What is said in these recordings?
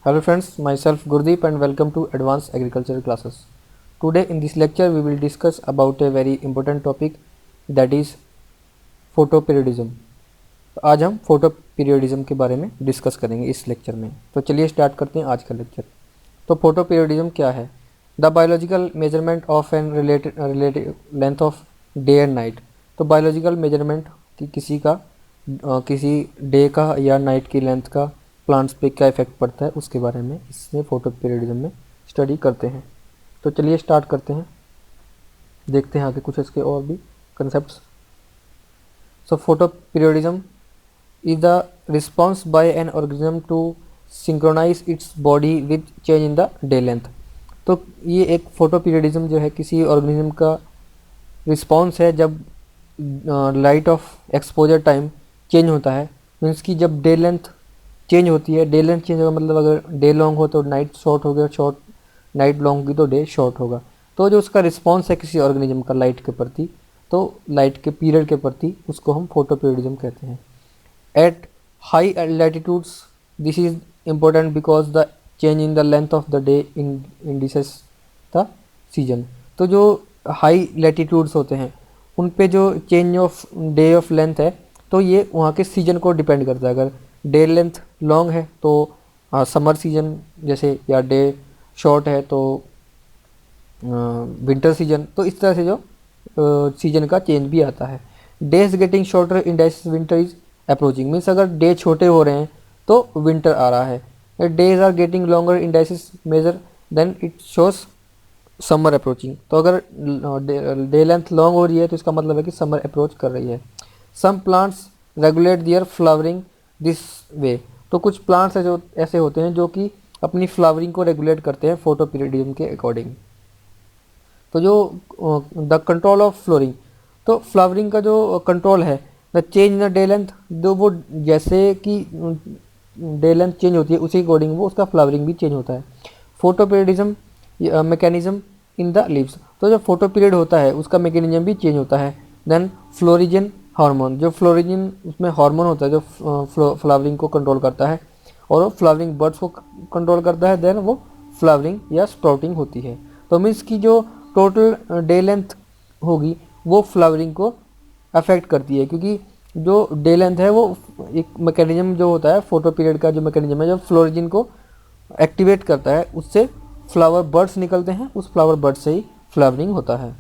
Hello friends, myself Gurdeep and welcome to Advanced Agricultural Classes. Today in this lecture we will discuss about a very important topic that is photoperiodism. तो आज हम photoperiodism के बारे में discuss करेंगे इस lecture में। तो चलिए स्टार्ट करते हैं आज का लेक्चर। तो फोटोपीरियोडिज्म क्या है? The biological measurement of an relative length of day and night. तो बायोलॉजिकल मेजरमेंट कि किसी डे का या नाइट की लेंथ का प्लांट्स पे क्या इफेक्ट पड़ता है उसके बारे में इसमें फोटोपीरियोडिज्म में स्टडी करते हैं। तो चलिए स्टार्ट करते हैं, देखते हैं आगे कुछ इसके और भी concepts. So photoperiodism is the response by an organism to synchronize its body with change in the day length। तो ये एक फोटोपीरियोडिज्म जो है किसी ऑर्गेनिज्म का रिस्पॉन्स है जब light of exposure time change होता है। मीन्स कि जब डे लेंथ चेंज होती है, डे लेंथ चेंज होगा मतलब अगर डे लॉन्ग हो तो नाइट शॉर्ट हो गया, शॉर्ट नाइट लॉन्ग होगी तो डे शॉर्ट होगा। तो जो उसका रिस्पॉन्स है किसी ऑर्गेनिज्म का लाइट के प्रति, तो लाइट के पीरियड के प्रति, उसको हम फोटोपीरियोडिज्म कहते हैं। At high latitudes, this is important because the change in the length of the day indices the season। तो जो हाई लैटिट्यूड्स होते हैं उन पे जो change of day of length है तो ये वहाँ के सीजन को डिपेंड करता है। अगर डे लेंथ लॉन्ग है तो समर सीजन जैसे, या डे शॉर्ट है तो विंटर सीजन। तो इस तरह से जो सीजन का चेंज भी आता है। Days getting shorter indicates winter is approaching. Means अगर डे छोटे हो रहे हैं तो विंटर आ रहा है। Days are getting longer indicates major then it shows summer approaching. तो अगर डे लेंथ लॉन्ग हो रही है तो इसका मतलब है कि समर अप्रोच कर रही है। Some plants regulate their flowering this way. तो कुछ प्लांट्स है जो ऐसे होते हैं जो कि अपनी फ्लावरिंग को रेगुलेट करते हैं फोटोपीरियोडिज्म के अकॉर्डिंग। तो जो द कंट्रोल ऑफ फ्लोरिंग, तो फ्लावरिंग का जो कंट्रोल है, the change in the day length, जो वो जैसे कि डे लेंथ चेंज होती है उसी अकॉर्डिंग वो उसका फ्लावरिंग भी चेंज होता है। Photoperiodism mechanism in the leaves, तो जो फोटो पीरियड होता है उसका मैकेनिज्म भी चेंज होता है। देन फ्लोरिजन हार्मोन, जो फ्लोरिजन उसमें हार्मोन होता है जो फ्लावरिंग को कंट्रोल करता है और वो फ्लावरिंग बर्ड्स को कंट्रोल करता है। देन वो फ्लावरिंग या स्प्राउटिंग होती है। तो मीन्स की जो टोटल डे लेंथ होगी वो फ्लावरिंग को अफेक्ट करती है, क्योंकि जो डे लेंथ है वो एक मैकेनिज्म जो होता है फोटो पीरियड का, जो मैकेनिज्म है जो फ्लोरिजिन को एक्टिवेट करता है, उससे फ्लावर बर्ड्स निकलते हैं, उस फ्लावर बर्ड से ही फ्लावरिंग होता है।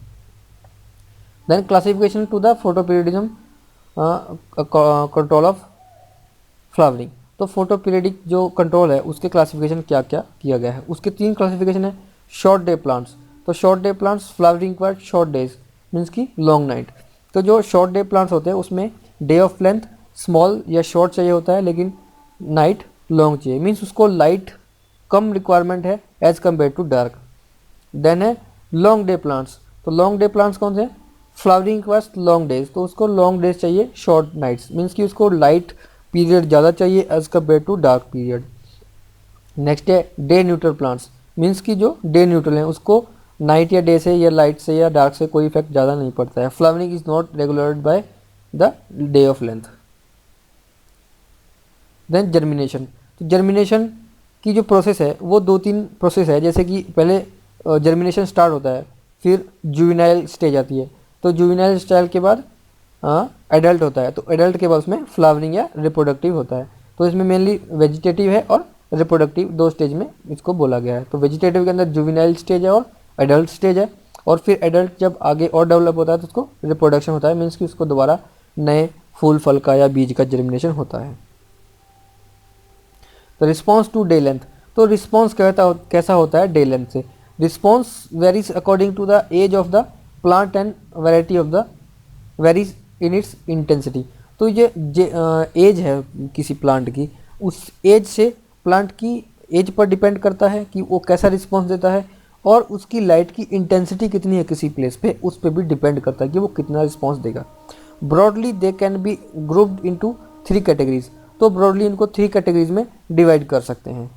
Then classification to the photoperiodism control of flowering. तो फोटो पीरियडिक जो कंट्रोल है उसके क्लासिफिकेशन क्या क्या किया गया है, उसके 3 क्लासिफिकेशन है। शॉर्ट डे प्लांट्स, तो शॉर्ट डे प्लांट्स फ्लावरिंग पर शॉर्ट डेज मीन्स की लॉन्ग नाइट। तो जो शॉर्ट डे प्लांट्स होते हैं उसमें डे ऑफ लेंथ स्मॉल या शॉर्ट चाहिए होता है, लेकिन नाइट लॉन्ग चाहिए। मीन्स उसको लाइट कम रिक्वायरमेंट है as compare to dark. Then है लॉन्ग डे प्लांट्स, तो लॉन्ग डे प्लांट्स कौन से? फ्लावरिंग के पास लॉन्ग डेज, तो उसको लॉन्ग डेज चाहिए, शॉर्ट नाइट्स। मीन्स कि उसको लाइट पीरियड ज़्यादा चाहिए as compare to dark period. Next है डे न्यूट्रल प्लांट्स, मीन्स कि जो डे न्यूट्रल हैं उसको नाइट या डे से या लाइट से या डार्क से कोई इफेक्ट ज़्यादा नहीं पड़ता है। Flowering is not regulated by the day of length. Then germination, तो जर्मिनेशन की जो प्रोसेस है वो 2-3 प्रोसेस है। जैसे कि पहले जर्मिनेशन स्टार्ट होता है, फिर जुवेनाइल स्टेज आती है, तो जुवेनाइल स्टेज के बाद एडल्ट होता है, तो एडल्ट के बाद उसमें फ्लावरिंग या रिप्रोडक्टिव होता है। तो इसमें मेनली वेजिटेटिव है और रिप्रोडक्टिव 2 स्टेज में इसको बोला गया है। तो वेजिटेटिव के अंदर जुवेनाइल स्टेज है और एडल्ट स्टेज है, और फिर एडल्ट जब आगे और डेवलप होता है तो उसको रिप्रोडक्शन होता है। मीन्स कि उसको दोबारा नए फूल फल का या बीज का जर्मिनेशन होता है। तो रिस्पॉन्स टू डे लेंथ, तो रिस्पॉन्स कैसा होता है डे लेंथ से? Response varies according to the age of the plant and variety of the varies in its intensity. तो ये एज है किसी प्लांट की, उस एज से प्लांट की एज पर डिपेंड करता है कि वो कैसा रिस्पॉन्स देता है, और उसकी लाइट की इंटेंसिटी कितनी है किसी प्लेस पे, उस पर भी डिपेंड करता है कि वो कितना रिस्पॉन्स देगा। Broadly they can be grouped into 3 categories, तो ब्रॉडली इनको 3 कैटेगरीज में डिवाइड कर सकते हैं।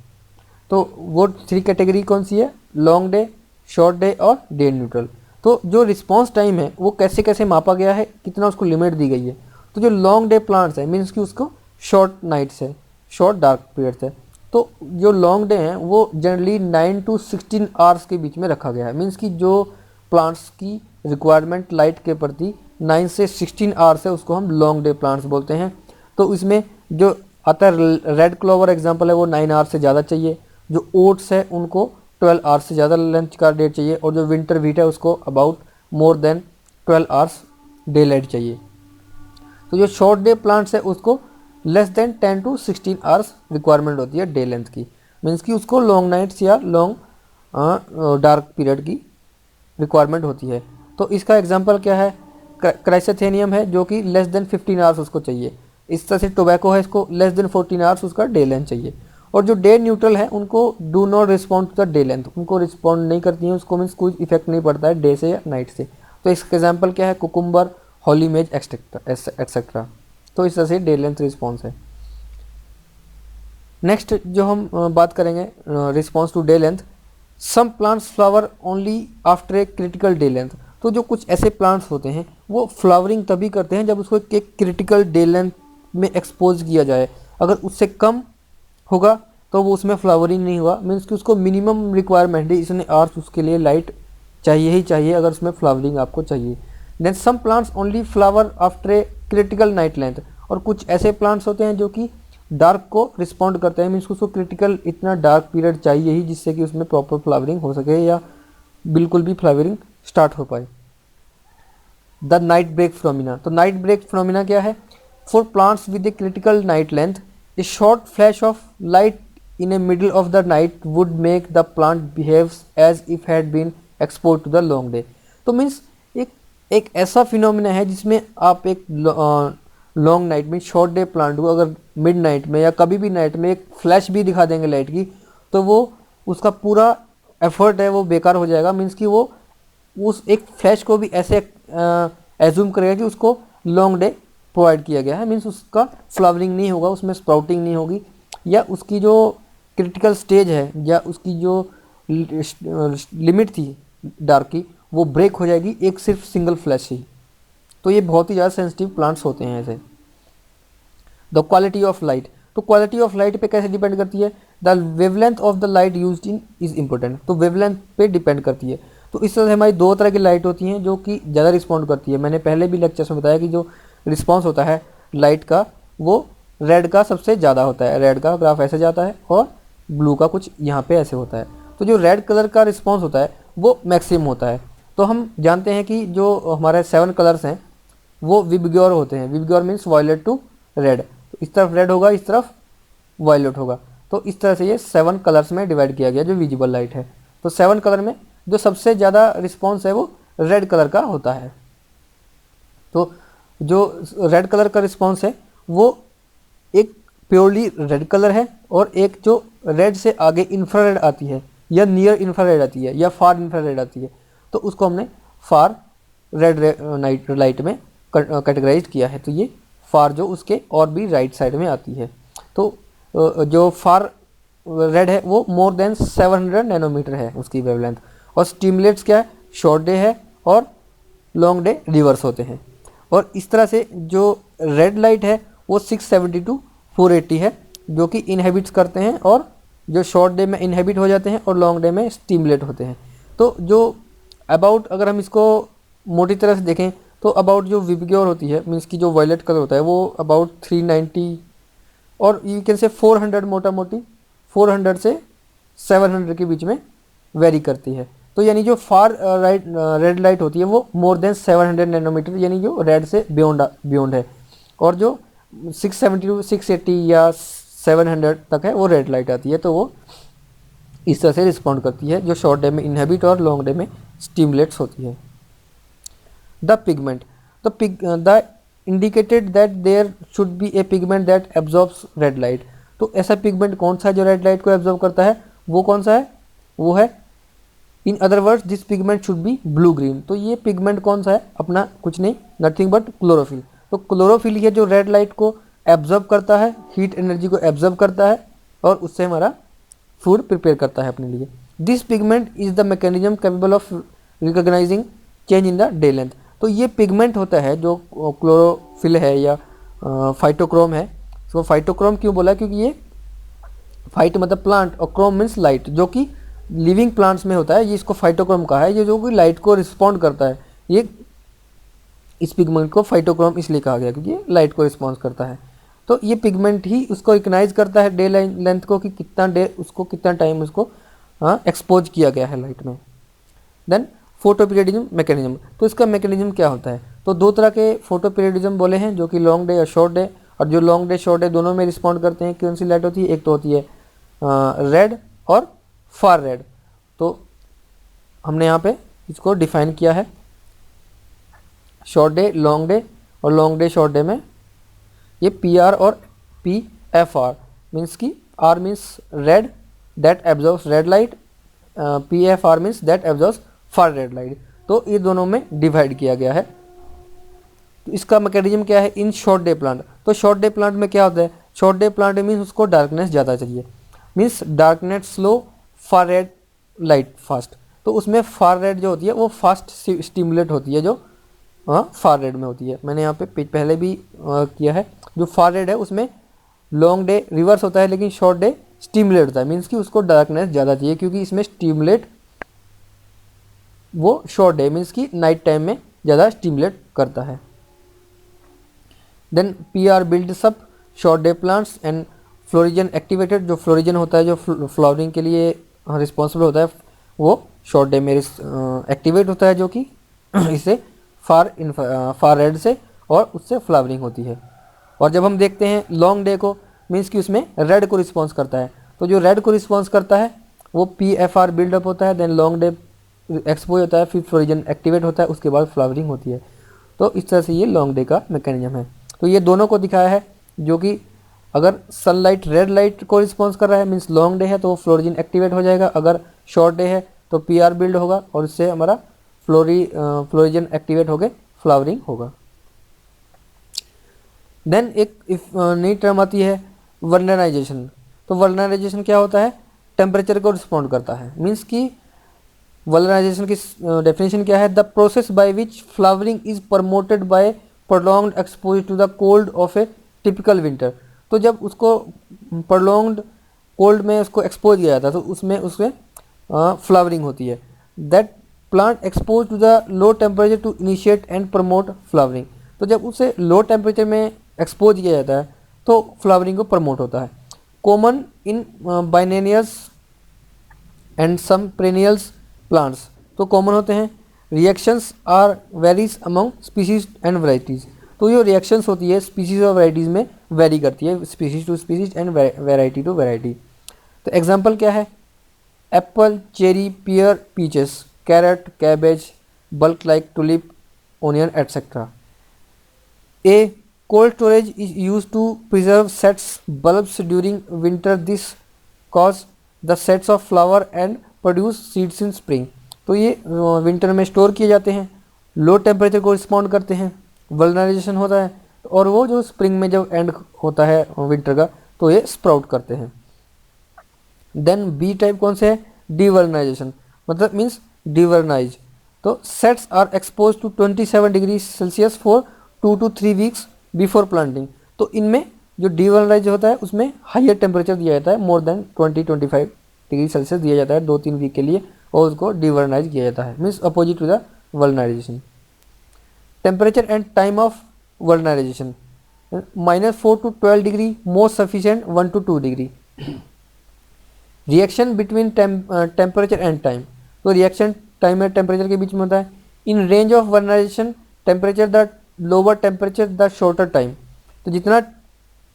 तो वो 3 कैटेगरी कौन सी है? लॉन्ग डे, शॉर्ट डे और डे न्यूट्रल। तो जो रिस्पॉन्स टाइम है वो कैसे कैसे मापा गया है, कितना उसको लिमिट दी गई है। तो जो लॉन्ग डे प्लांट्स है मीन्स कि उसको शॉर्ट नाइट्स है, शॉर्ट डार्क पीरियड्स है, तो जो लॉन्ग डे हैं वो जनरली 9 to 16 आवर्स के बीच में रखा गया है। मीन्स कि जो प्लांट्स की रिक्वायरमेंट लाइट के प्रति 9 से 16 आवर्स है उसको हम लॉन्ग डे प्लांट्स बोलते हैं। तो इसमें जो आता है रेड क्लोवर एग्जांपल है वो 9 आवर्स से ज़्यादा चाहिए, जो ओट्स है उनको 12 आवर्स से ज़्यादा लंच का डे चाहिए, और जो विंटर व्हीट है उसको about more than 12 hours day light चाहिए। तो जो शॉर्ट डे प्लांट्स है उसको less than 10 to 16 hours requirement होती है डे लेंथ की। मीन्स कि उसको लॉन्ग नाइट्स या लॉन्ग डार्क पीरियड की रिक्वायरमेंट होती है। तो इसका एग्जांपल क्या है, क्राइसेथेनियम है जो कि लेस देन 15 आवर्स उसको चाहिए। इस तरह से टोबैको है, इसको लेस देन 14 आवर्स उसका डे लेंथ चाहिए। और जो डे न्यूट्रल है उनको do not respond to the day length, उनको रिस्पॉन्ड नहीं करती हैं, उसको मीन्स कोई इफेक्ट नहीं पड़ता है डे से या नाइट से। तो इसका एग्जाम्पल क्या है, कुकुम्बर, हॉलीमेज एक्सेट्रा। तो इस तरह से डे लेंथ रिस्पॉन्स है। नेक्स्ट जो हम बात करेंगे response to day length, some plants flower only after a critical day length. तो जो कुछ ऐसे प्लांट्स होते हैं वो फ्लावरिंग तभी करते हैं जब उसको एक क्रिटिकल डे लेंथ में एक्सपोज किया जाए। अगर उससे कम होगा तो वो उसमें फ्लावरिंग नहीं हुआ, मीन्स कि उसको मिनिमम रिक्वायरमेंट है, इसने आवर्स उसके लिए लाइट चाहिए ही चाहिए अगर उसमें फ्लावरिंग आपको चाहिए। Then some plants only flower after a critical night length. और कुछ ऐसे प्लांट्स होते हैं जो कि डार्क को रिस्पॉन्ड करते हैं, मीन्स उसको क्रिटिकल इतना डार्क पीरियड चाहिए ही जिससे कि उसमें प्रॉपर फ्लावरिंग हो सके या बिल्कुल भी फ्लावरिंग स्टार्ट हो पाए। The night break phenomena. तो नाइट ब्रेक फिनोमिना क्या है, for plants with a critical night length a short flash of light in a middle of the night would make the plant behaves as if had been expose to the long day. तो मीन्स एक ऐसा phenomena है जिसमें आप एक long night में short day plant को अगर मिड नाइट में या कभी भी नाइट में एक फ्लैश भी दिखा देंगे लाइट की, तो वो उसका पूरा एफर्ट है वो बेकार हो जाएगा। मीन्स कि वो उस एक फ्लैश को भी ऐसे एज्यूम करेगा कि उसको लॉन्ग डे प्रोवाइड किया गया है, मीन्स उसका फ्लावरिंग नहीं होगा, उसमें स्प्राउटिंग नहीं होगी, या उसकी जो क्रिटिकल स्टेज है या उसकी जो लिमिट थी डार्क की वो ब्रेक हो जाएगी एक सिर्फ सिंगल फ्लैश ही। तो ये बहुत ही ज़्यादा सेंसिटिव प्लांट्स होते हैं ऐसे। The quality of light. तो क्वालिटी ऑफ लाइट पे कैसे डिपेंड करती है, the wavelength of the light used in is important. तो वेवलेंथ पे डिपेंड करती है। तो इस तरह से हमारी दो तरह की लाइट होती हैं जो कि ज़्यादा रिस्पॉन्ड करती है। मैंने पहले भी लेक्चर्स में बताया कि जो रिस्पॉन्स होता है लाइट का वो रेड का सबसे ज़्यादा होता है, रेड का ग्राफ ऐसे जाता है और ब्लू का कुछ यहाँ पे ऐसे होता है। तो जो रेड कलर का रिस्पॉन्स होता है वो मैक्सिमम होता है। तो हम जानते हैं कि जो हमारे 7 कलर्स हैं वो विबग्योर होते हैं। VIBGYOR means violet to red, तो इस तरफ रेड होगा, इस तरफ वायलेट होगा। तो इस तरह से ये 7 कलर्स में डिवाइड किया गया जो विजिबल लाइट है। तो 7 कलर में जो सबसे ज़्यादा रिस्पॉन्स है वो रेड कलर का होता है। तो जो रेड कलर का रिस्पॉन्स है वो एक प्योरली रेड कलर है, और एक जो रेड से आगे इंफ्रारेड आती है या नियर इंफ्रारेड आती है या फार इंफ्रारेड आती है, तो उसको हमने फार रेड नाइट लाइट में कैटेगराइज किया है। तो ये फार जो उसके और भी राइट साइड में आती है। तो जो फार रेड है वो मोर देन 700 नैनोमीटर है उसकी वेवलेंथ। और स्टिमुलेट्स क्या है, शॉर्ट डे है और लॉन्ग डे रिवर्स होते हैं। और इस तरह से जो रेड लाइट है वो 670 to 480 है जो कि इनहेबिट्स करते हैं, और जो शॉर्ट डे में इनहेबिट हो जाते हैं और लॉन्ग डे में स्टिमुलेट होते हैं। तो जो अबाउट अगर हम इसको मोटी तरह से देखें तो अबाउट जो विबग्योर होती है मीन्स की जो वायलेट कलर होता है वो अबाउट 390 और यू कैन से 400 मोटा मोटी 400 से 700 के बीच में वेरी करती है। तो यानी जो फार रेड लाइट होती है वो मोर देन 700 नैनोमीटर यानी जो रेड से बियॉन्ड है, और जो 670 to 680 या 700 तक है वो रेड लाइट आती है। तो वो इस तरह से रिस्पॉन्ड करती है, जो शॉर्ट डे में इनहेबिट और लॉन्ग डे में स्टिमुलेट्स होती है। The pigment, the indicated that there should be a pigment that absorbs red light. तो ऐसा पिगमेंट कौन सा है जो रेड लाइट को एब्जॉर्ब करता है, वो कौन सा है, वो है in other words this pigment should be blue green. तो ये पिगमेंट कौन सा है, अपना कुछ नहीं, नथिंग बट क्लोरोफिल। तो क्लोरोफिल है जो रेड लाइट को एब्जॉर्ब करता है, हीट एनर्जी को एब्जॉर्ब करता है और उससे हमारा फूड प्रिपेयर करता है अपने लिए। This pigment is the mechanism capable of recognising change in the day length. तो ये पिगमेंट होता है जो क्लोरोफिल है या फाइटोक्रोम है। तो फाइटोक्रोम क्यों बोला, क्योंकि ये फाइट मतलब प्लांट और क्रोम मीन्स लाइट, जो कि लिविंग प्लांट्स में होता है, ये इसको फाइटोक्रोम कहा है, ये जो कि लाइट को रिस्पॉन्ड करता है। ये इस पिगमेंट को फाइटोक्रोम इसलिए कहा गया क्योंकि ये लाइट को रिस्पॉन्स करता है। तो ये पिगमेंट ही उसको रिकग्नाइज करता है डे लेंथ को, कि कितना डे उसको, कितना टाइम उसको एक्सपोज किया गया है लाइट में। देन फोटोपीरियडिज्म मैकेनिज्म, तो इसका मैकेनिज्म क्या होता है? तो दो तरह के फोटोपीरियडिज्म बोले हैं, जो कि लॉन्ग डे और शॉर्ट डे। और जो लॉन्ग डे शॉर्ट डे दोनों में रिस्पॉन्ड करते हैं, कौन सी लाइट होती है? एक तो होती है रेड और फार रेड। तो हमने यहाँ पे इसको डिफाइन किया है, शॉर्ट डे, लॉन्ग डे, और लॉन्ग डे शॉर्ट डे में ये पी आर और पी एफ आर मीन्स की R means red that absorbs red light, P F R means that absorbs far red light. तो ये दोनों में डिवाइड किया गया है। तो इसका मैकेनिज्म क्या है इन शॉर्ट डे प्लांट? तो शॉर्ट डे प्लांट में क्या होता है? शॉर्ट डे प्लांट मीन्स उसको डार्कनेस ज़्यादा चाहिए, मीन्स डार्कनेस स्लो, फार रेड लाइट फास्ट। तो उसमें फार रेड जो होती है वो फास्ट स्टिमुलेट होती है, जो फार रेड में होती है। मैंने यहाँ पे पहले भी किया है। जो फार रेड है उसमें लॉन्ग डे रिवर्स होता है, लेकिन शॉर्ट डे स्टिमुलेट होता है, मीन्स कि उसको डार्कनेस ज़्यादा चाहिए, क्योंकि इसमें स्टिमुलेट वो शॉर्ट डे मीन्स कि नाइट टाइम में ज़्यादा स्टिमुलेट करता है। Then P R builds up short day plants and florigen activated. जो फ्लोरिजन होता है, जो फ्लावरिंग के लिए रिस्पॉन्सिबल होता है, वो शॉर्ट डे में एक्टिवेट होता है, जो कि इससे फार रेड से और उससे फ्लावरिंग होती है। और जब हम देखते हैं लॉन्ग डे को, मीन्स कि उसमें रेड को रिस्पॉन्स करता है। तो जो रेड को रिस्पॉन्स करता है वो पी एफ आर बिल्डअप होता है, देन लॉन्ग डे एक्सपोज होता है, फिर फ्लोरिजन एक्टिवेट होता है, उसके बाद फ्लावरिंग होती है। तो इस तरह से ये लॉन्ग डे का मैकेनिज्म है। तो ये दोनों को दिखाया है, जो कि अगर सनलाइट रेड लाइट को रिस्पॉन्स कर रहा है मीन्स लॉन्ग डे है, तो फ्लोरिजन एक्टिवेट हो जाएगा। अगर शॉर्ट डे है तो पी आर बिल्ड होगा और इससे हमारा फ्लोरिजन एक्टिवेट होकर फ्लावरिंग होगा। देन एक नई टर्म आती है वल्नराइजेशन। तो वल्नराइजेशन क्या होता है? टेम्परेचर को रिस्पॉन्ड करता है, मीन्स कि वल्नराइजेशन की डेफिनेशन क्या है? The process by which flowering is promoted by prolonged exposure to the cold of a typical winter. तो जब उसको प्रोलॉन्ग्ड कोल्ड में उसको एक्सपोज किया जाता है, तो उसमें फ्लावरिंग होती है। That plant expose to the low temperature to initiate and promote flowering. तो जब उसे लो टेम्परेचर में एक्सपोज किया जाता है तो फ्लावरिंग को प्रमोट होता है। Common in biennials and some perennials plants. तो कॉमन होते हैं। Reactions are varies among species and varieties. तो ये रिएक्शंस होती है स्पीसीज और वेराइटीज़ में वेरी करती है, species to species and variety to variety. तो एग्जांपल क्या है? Apple, cherry, pear, peaches, carrot, cabbage, bulk like tulip, onion etcetera. A cold storage is used to preserve sets bulbs during winter. This cause the sets of flower and produce seeds in spring. तो ये winter में store किए जाते हैं, लो temperature को respond करते हैं, वल्नराइजेशन होता है, और वो जो स्प्रिंग में जब एंड होता है विंटर का, तो ये स्प्राउट करते हैं। देन बी टाइप कौन से है? डीवल्नराइजेशन, मतलब मीन्स डीवल्नराइज। तो sets are expose to 27 degree Celsius for 2 to 3 weeks before planting. तो इनमें जो डीवल्नराइज होता है उसमें हाइयर टेम्परेचर दिया जाता है, मोर देन 20-25 डिग्री सेल्सियस दिया जाता है 2-3 वीक के लिए, और उसको डीवल्नराइज किया जाता है, means opposite to the vernalization. Temperature and time of vernalization -4 to 12 degree, most sufficient 1 to 2 degree. Reaction between temperature and time. तो रिएक्शन टाइम और टेम्परेचर के बीच में होता है। In range of vernalization temperature the lower temperature the shorter time. तो जितना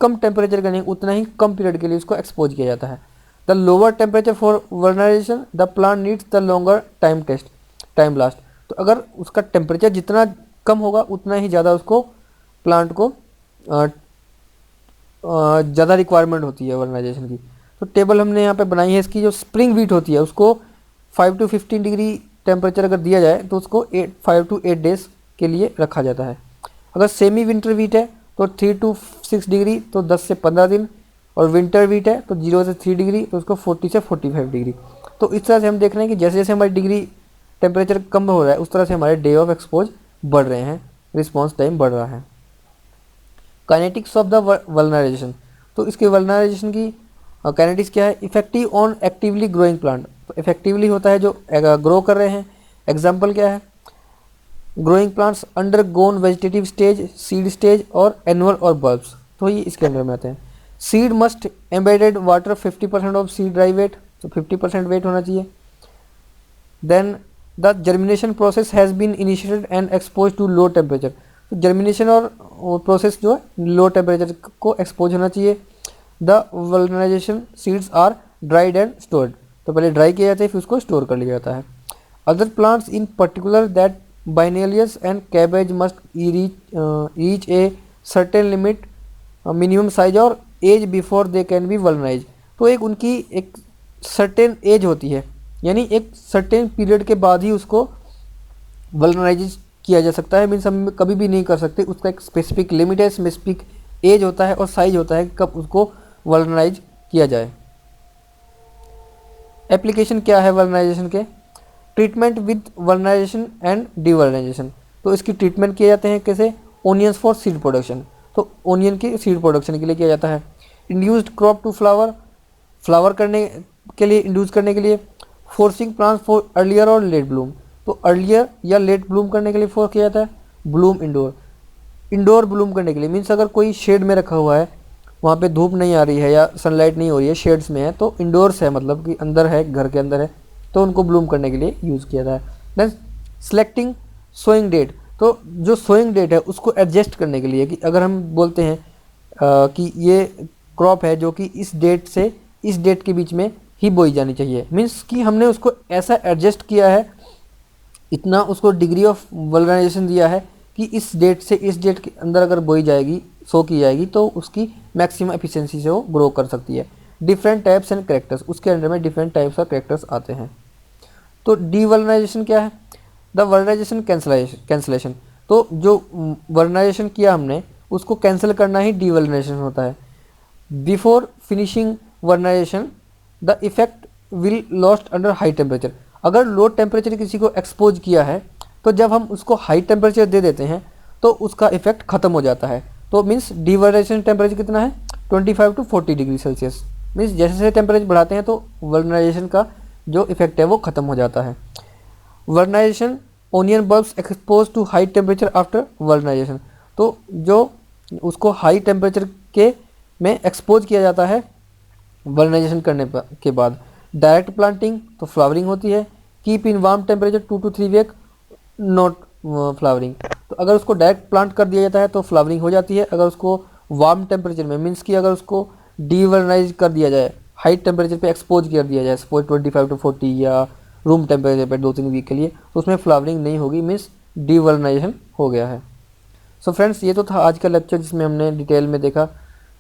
कम temperature का नहीं उतना ही कम पीरियड के लिए उसको एक्सपोज किया जाता है। The lower temperature for vernalization the plant needs the longer time last. तो अगर उसका टेम्परेचर जितना कम होगा उतना ही ज़्यादा उसको प्लांट को ज़्यादा रिक्वायरमेंट होती है वल्नराइजेशन की। तो टेबल हमने यहाँ पे बनाई है इसकी। जो स्प्रिंग वीट होती है उसको 5 to 15 डिग्री टेम्परेचर अगर दिया जाए तो उसको 5 to 8 डेज के लिए रखा जाता है। अगर सेमी विंटर वीट है तो 3 to 6 डिग्री, तो 10 से 15 दिन, और विंटर वीट है तो 0 से 3 डिग्री, तो उसको 40 से 45 डिग्री। तो इस तरह से हम देख रहे हैं कि जैसे जैसे हमारी डिग्री टेम्परेचर कम हो रहा है उस तरह से हमारे डे ऑफ एक्सपोज बढ़ रहे हैं, रिस्पॉन्स टाइम बढ़ रहा है। Kinetics of the vernalization. तो इसके वल्नराइजेशन की काइनेटिक्स क्या है, effective on actively growing plant, तो इफेक्टिवली होता है जो ग्रो कर रहे हैं। एग्जाम्पल क्या है, growing plants undergone vegetative stage, seed stage और एनुअल और बल्ब्स, तो ये इसके अंदर में आते हैं। Seed must embedded water 50% of seed dry weight, तो 50% वेट होना चाहिए। Then the germination process has been initiated and expose to low temperature, तो जर्मिनेशन और प्रोसेस जो है लो टेम्परेचर को एक्सपोज होना चाहिए। The vernalization seeds are dried and stored, तो पहले ड्राई किया जाता है फिर उसको स्टोर कर लिया जाता है। Other plants in particular that biennials and cabbage must reach a certain limit minimum size और age before they can be vernalize, तो एक उनकी एक सर्टेन एज होती है, यानी एक सर्टेन पीरियड के बाद ही उसको वल्गनाइज किया जा सकता है। मीन्स हम कभी भी नहीं कर सकते, उसका एक स्पेसिफिक लिमिट है, स्पेसिफिक एज होता है और साइज होता है कब उसको वल्गनाइज किया जाए। एप्लीकेशन क्या है वल्गनाइजेशन के, treatment with vernalisation and devernalisation, तो इसकी ट्रीटमेंट किए जाते हैं कैसे, ओनियंस फॉर सीड प्रोडक्शन, तो ओनियन की सीड प्रोडक्शन के लिए किया जाता है। Induced crop to flower, flower करने के लिए, इंड्यूस करने के लिए। फोर्सिंग प्लांट्स फॉर अर्लियर और लेट ब्लूम, तो अर्लियर या लेट ब्लूम करने के लिए फोर्स किया जाता है। ब्लूम इंडोर, इंडोर ब्लूम करने के लिए मीन्स अगर कोई शेड में रखा हुआ है, वहाँ पे धूप नहीं आ रही है या सनलाइट नहीं हो रही है, शेड्स में है, तो इंडोर्स है, मतलब कि अंदर है, घर के अंदर है, तो उनको ब्लूम करने के लिए यूज़ किया जाता है। देन सेलेक्टिंग सोइंग डेट, तो जो सोइंग डेट है उसको एडजस्ट करने के लिए, कि अगर हम बोलते हैं कि ये क्रॉप है जो कि इस डेट से इस डेट के बीच में ही बोई जानी चाहिए, मीन्स कि हमने उसको ऐसा एडजस्ट किया है, इतना उसको डिग्री ऑफ वल्गनाइजेशन दिया है कि इस डेट से इस डेट के अंदर अगर बोई जाएगी, सो की जाएगी, तो उसकी मैक्सिमम एफिशिएंसी से वो ग्रो कर सकती है। डिफरेंट टाइप्स एंड कैरेक्टर्स, उसके अंदर में डिफरेंट टाइप्स और कैरेक्टर्स आते हैं। तो डीवल्गनाइजेशन क्या है, द वल्गनाइजेशन कैंसलेशन, तो जो वल्गनाइजेशन किया हमने उसको कैंसिल करना ही डीवल्गनाइजेशन होता है। Before finishing vernalization the effect will lost under high temperature, अगर लो टेम्परेचर किसी को एक्सपोज किया है तो जब हम उसको हाई टेम्परेचर दे देते हैं तो उसका इफेक्ट ख़त्म हो जाता है। तो मीन्स डीवल्गनाइजेशन टेम्परेचर कितना है, 25 टू 40 डिग्री सेल्सियस, मीन्स जैसे जैसे टेम्परेचर बढ़ाते हैं तो वल्गनाइजेशन का जो इफेक्ट है वो ख़त्म हो जाता है। Vernalization onion bulbs expose to high temperature after vernalization, तो जो उसको हाई टेम्परेचर के में एक्सपोज किया जाता है वल्गनाइजेशन करने के बाद। डायरेक्ट प्लांटिंग, तो फ्लावरिंग होती है। Keep in warm temperature 2 to 3 week, not flowering, तो अगर उसको डायरेक्ट प्लांट कर दिया जाता है तो फ्लावरिंग हो जाती है। अगर उसको वार्म टेम्परेचर में, मीन्स कि अगर उसको डीवल्गनाइज कर दिया जाए, हाई टेम्परेचर पे एक्सपोज कर दिया जाए, सपोज 25 to 40 या रूम टेम्परेचर पे 2-3 वीक के लिए, तो उसमें फ्लावरिंग नहीं होगी, मीन्स डीवल्गनाइजेशन हो गया है। सो फ्रेंड्स, ये तो था आज का लेक्चर जिसमें हमने डिटेल में देखा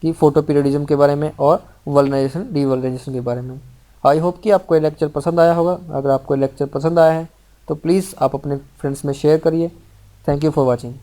कि फोटो पीरियडिज्म के बारे में और वल्गनाइजेशन डीवल्गनाइजेशन के बारे में। आई होप कि आपको ये लेक्चर पसंद आया होगा। अगर आपको ये लेक्चर पसंद आया है तो प्लीज़ आप अपने फ्रेंड्स में शेयर करिए। Thank you for watching.